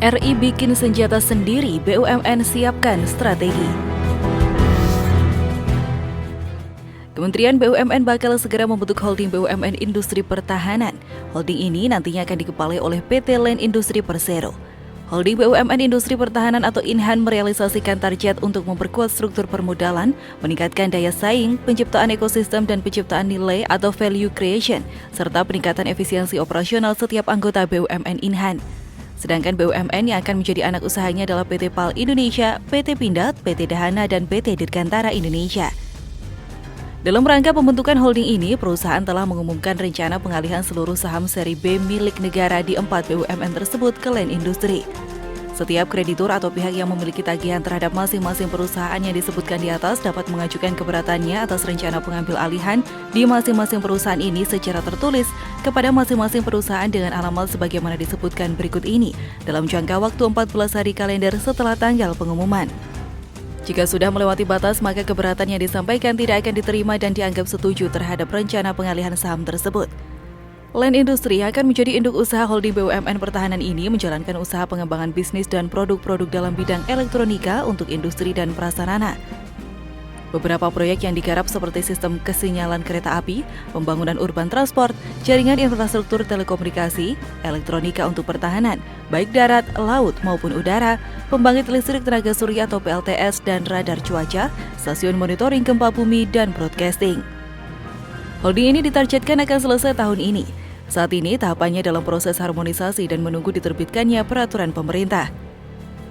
RI bikin senjata sendiri, BUMN siapkan strategi. Kementerian BUMN bakal segera membentuk holding BUMN Industri Pertahanan. Holding ini nantinya akan dikepalai oleh PT Land Industri Persero. Holding BUMN Industri Pertahanan atau INHAN merealisasikan target untuk memperkuat struktur permodalan, meningkatkan daya saing, penciptaan ekosistem dan penciptaan nilai atau value creation, serta peningkatan efisiensi operasional setiap anggota BUMN INHAN. Sedangkan BUMN yang akan menjadi anak usahanya adalah PT PAL Indonesia, PT Pindad, PT Dahana, dan PT Dirgantara Indonesia. Dalam rangka pembentukan holding ini, perusahaan telah mengumumkan rencana pengalihan seluruh saham seri B milik negara di 4 BUMN tersebut ke Land Industri. Setiap kreditur atau pihak yang memiliki tagihan terhadap masing-masing perusahaan yang disebutkan di atas dapat mengajukan keberatannya atas rencana pengambil alihan di masing-masing perusahaan ini secara tertulis kepada masing-masing perusahaan dengan alamat sebagaimana disebutkan berikut ini dalam jangka waktu 14 hari kalender setelah tanggal pengumuman. Jika sudah melewati batas, maka keberatan yang disampaikan tidak akan diterima dan dianggap setuju terhadap rencana pengalihan saham tersebut. Land Industri akan menjadi induk usaha holding BUMN Pertahanan ini menjalankan usaha pengembangan bisnis dan produk-produk dalam bidang elektronika untuk industri dan prasarana. Beberapa proyek yang digarap seperti sistem kesinyalan kereta api, pembangunan urban transport, jaringan infrastruktur telekomunikasi, elektronika untuk pertahanan, baik darat, laut maupun udara, pembangkit listrik tenaga surya atau PLTS dan radar cuaca, stasiun monitoring gempa bumi, dan broadcasting. Holding ini ditargetkan akan selesai tahun ini. Saat ini tahapannya dalam proses harmonisasi dan menunggu diterbitkannya peraturan pemerintah.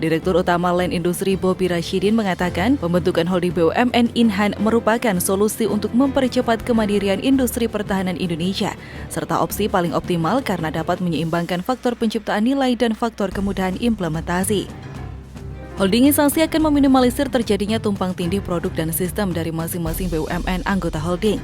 Direktur Utama Land Industri Bobi Rashidin mengatakan pembentukan holding BUMN INHAN merupakan solusi untuk mempercepat kemandirian industri pertahanan Indonesia, serta opsi paling optimal karena dapat menyeimbangkan faktor penciptaan nilai dan faktor kemudahan implementasi. Holdingisasi akan meminimalisir terjadinya tumpang tindih produk dan sistem dari masing-masing BUMN anggota holding.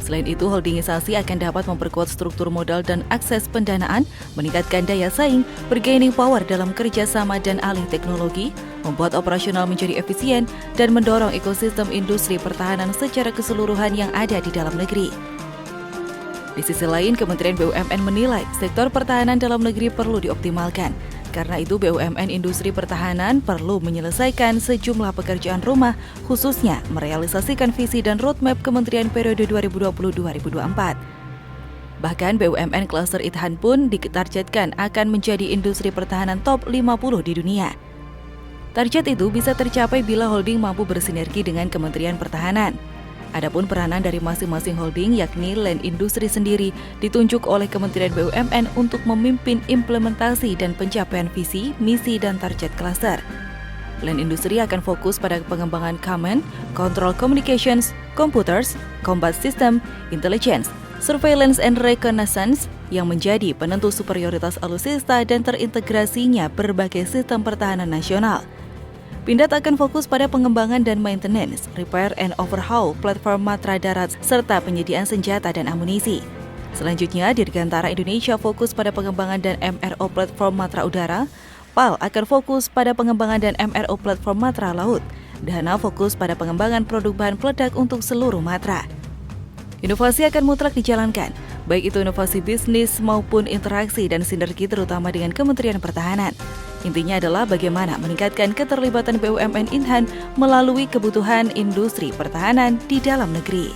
Selain itu, holdingisasi akan dapat memperkuat struktur modal dan akses pendanaan, meningkatkan daya saing, bergaining power dalam kerjasama dan alih teknologi, membuat operasional menjadi efisien, dan mendorong ekosistem industri pertahanan secara keseluruhan yang ada di dalam negeri. Di sisi lain, Kementerian BUMN menilai sektor pertahanan dalam negeri perlu dioptimalkan. Karena itu, BUMN Industri Pertahanan perlu menyelesaikan sejumlah pekerjaan rumah, khususnya merealisasikan visi dan roadmap Kementerian periode 2020-2024. Bahkan BUMN Cluster INHAN pun ditargetkan akan menjadi industri pertahanan top 50 di dunia. Target itu bisa tercapai bila holding mampu bersinergi dengan Kementerian Pertahanan. Adapun peranan dari masing-masing holding yakni Land Industri sendiri ditunjuk oleh Kementerian BUMN untuk memimpin implementasi dan pencapaian visi, misi, dan target cluster. Land Industri akan fokus pada pengembangan command, control communications, computers, combat system, intelligence, surveillance and reconnaissance yang menjadi penentu superioritas alutsista dan terintegrasinya berbagai sistem pertahanan nasional. Pindad akan fokus pada pengembangan dan maintenance, repair and overhaul platform Matra Darat, serta penyediaan senjata dan amunisi. Selanjutnya, Dirgantara Indonesia fokus pada pengembangan dan MRO platform Matra Udara, PAL akan fokus pada pengembangan dan MRO platform Matra Laut, Dahana fokus pada pengembangan produk bahan peledak untuk seluruh matra. Inovasi akan mutlak dijalankan, baik itu inovasi bisnis maupun interaksi dan sinergi terutama dengan Kementerian Pertahanan. Intinya adalah bagaimana meningkatkan keterlibatan BUMN INHAN melalui kebutuhan industri pertahanan di dalam negeri.